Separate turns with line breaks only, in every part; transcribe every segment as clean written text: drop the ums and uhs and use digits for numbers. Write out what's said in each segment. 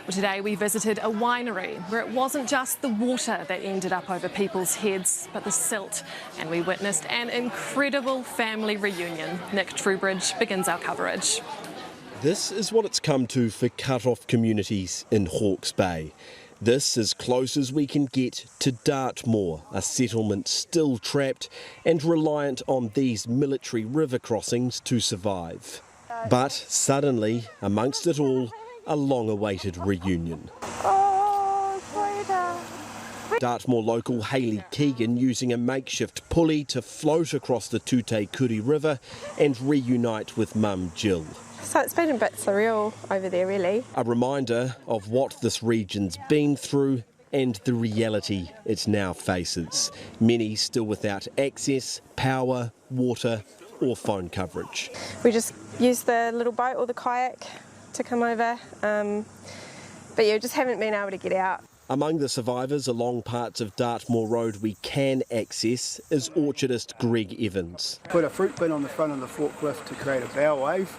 Well, today we visited a winery where it wasn't just the water that ended up over people's heads, but the silt. And we witnessed an incredible family reunion. Nick Trubridge begins our coverage.
This is what it's come to for cut-off communities in Hawke's Bay. This as close as we can get to Dartmoor, a settlement still trapped and reliant on these military river crossings to survive. But suddenly, amongst it all, a long-awaited reunion. Dartmoor local Hayley Keegan using a makeshift pulley to float across the Tute Kuri River and reunite with mum Jill.
So it's been a bit surreal over there, really.
A reminder of what this region's been through and the reality it now faces. Many still without access, power, water or phone coverage.
We just use the little boat or the kayak to come over, but yeah, just haven't been able to get out.
Among the survivors along parts of Dartmoor Road we can access is orchardist Greg Evans.
Put a fruit bin on the front of the forklift to create a bow wave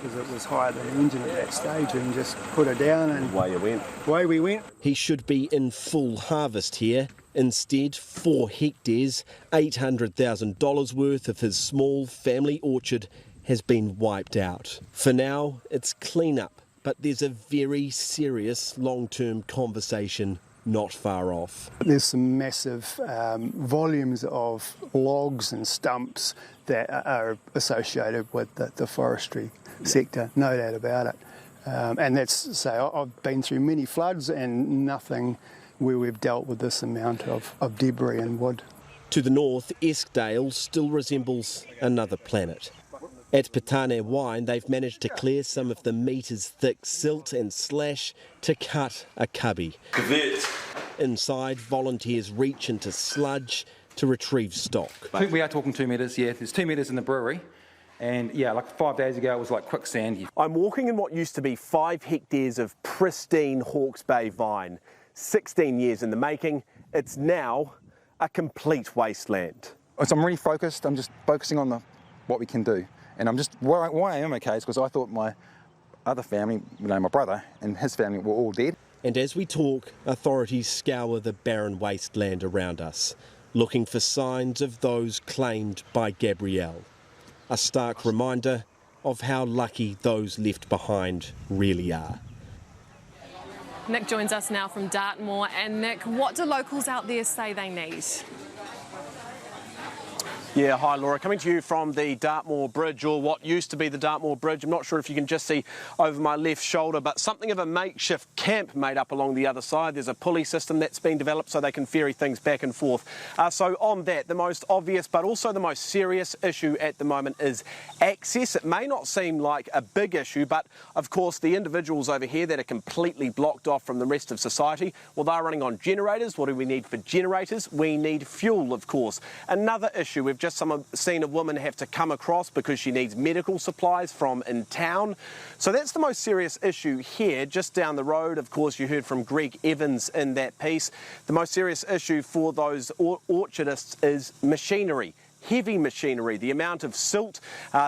because it was higher than the engine at that stage, and just put her down and away we went.
He should be in full harvest here. Instead, 4 hectares, $800,000 worth of his small family orchard has been wiped out. For now, it's clean up, but there's a very serious long-term conversation not far off.
There's some massive volumes of logs and stumps that are associated with the forestry sector, no doubt about it. And that's, I've been through many floods and nothing where we've dealt with this amount of debris and wood.
To the north, Eskdale still resembles another planet. At Petane Wine, they've managed to clear some of the metres-thick silt and slash to cut a cubby. Inside, volunteers reach into sludge to retrieve stock.
I think we are talking 2 metres, yeah. There's 2 metres in the brewery. And yeah, like 5 days ago, it was like quicksand.
I'm walking in what used to be 5 hectares of pristine Hawke's Bay vine. 16 years in the making, it's now a complete wasteland.
So I'm really focused. I'm just focusing on what we can do. And I'm just, why I am okay is because I thought my other family, my brother and his family were all dead.
And as we talk, authorities scour the barren wasteland around us, looking for signs of those claimed by Gabrielle. A stark reminder of how lucky those left behind really are.
Nick joins us now from Dartmoor. And Nick, what do locals out there say they need?
Yeah, hi Laura, coming to you from the Dartmoor Bridge, or what used to be the Dartmoor Bridge. I'm not sure if you can just see over my left shoulder, but something of a makeshift camp made up along the other side. There's a pulley system that's been developed so they can ferry things back and forth. So on that, the most obvious but also the most serious issue at the moment is access. It may not seem like a big issue, but of course the individuals over here that are completely blocked off from the rest of society, well, they're running on generators. What do we need for generators? We need fuel, of course. Another issue, we've just seen a woman have to come across because she needs medical supplies from in town. So that's the most serious issue here. Just down the road, of course, you heard from Greg Evans in that piece. The most serious issue for those orchardists is machinery. Heavy machinery, the amount of silt,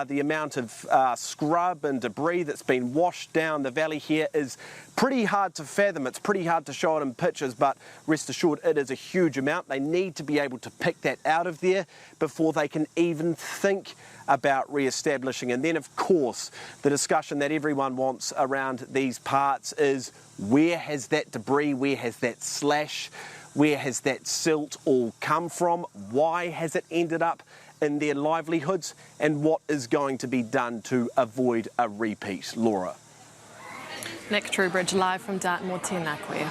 the amount of scrub and debris that's been washed down the valley here is pretty hard to fathom. It's pretty hard to show it in pictures, but rest assured it is a huge amount. They need to be able to pick that out of there before they can even think about re-establishing. And then, of course, the discussion that everyone wants around these parts is where has that debris, where has that slash, where has that silt all come from? Why has it ended up in their livelihoods? And what is going to be done to avoid a repeat? Laura.
Nick Trubridge live from Dartmoor, tēnā koe.